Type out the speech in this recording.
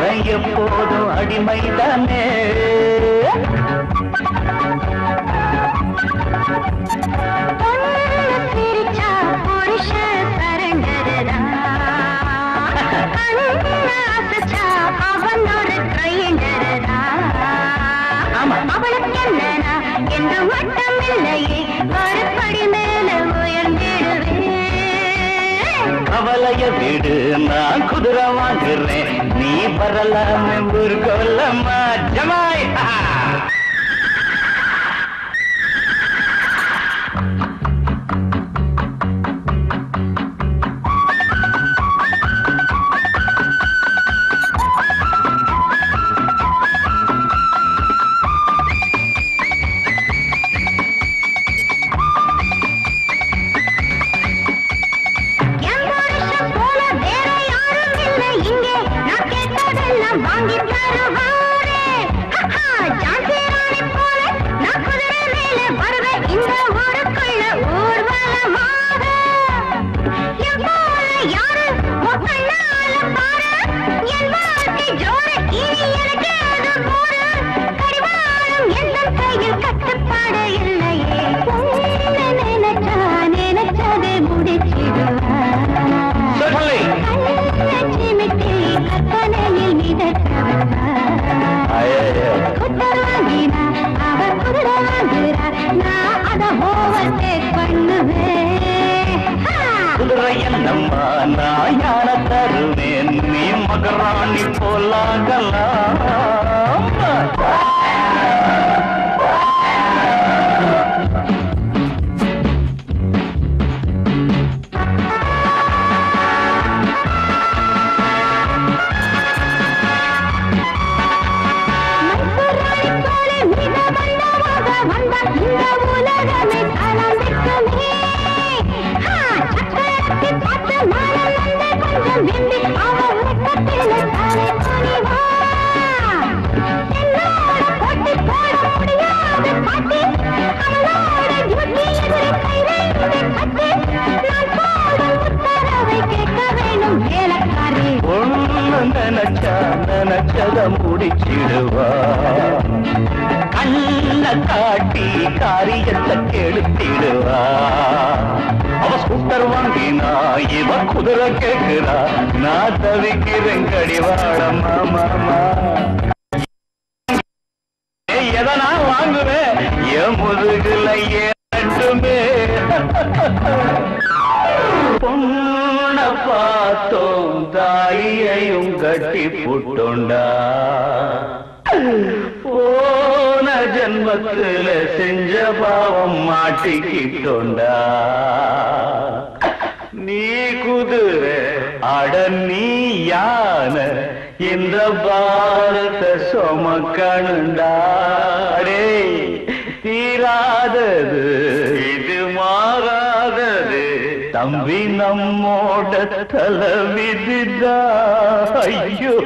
அவன் எப்போதும் அடிமைதானே. கவலைய வீடு நான் குதிரை வாங்குறேன், நீ வரலாம் ஊர்கோலம்மா ஜமாய். குதிரையன்னம்மா நான் யான தருவேன், நீ மகராணி போலாகலாம். நினைச்சத முடிச்சிடுவா, கண்ண காட்டி காரியத்தை கெடுத்திடுவா. அவ ஸ்கூட்டர் வாங்கினா இவ குதிரை கேட்கிறா, நான் தவிக்கிறேன் கடிவாளம்மா மாமா. எதை நான் வாங்குவேன் என் முதுகுல ஏட்டுமே. பொண்ண பார்த்தோம் தாலியையும் கட்டி புட்டோண்டா, போன ஜென்மத்துல செஞ்ச பாவம் மாட்டிக்கிட்டோண்டா. நீ குதிரை அட நீ யானை, இந்த பாரத சுமக்கணுண்டா. தீராதது இது மாறாதது தம்பி, நம்மோட தலை விதிதா. ஐயோ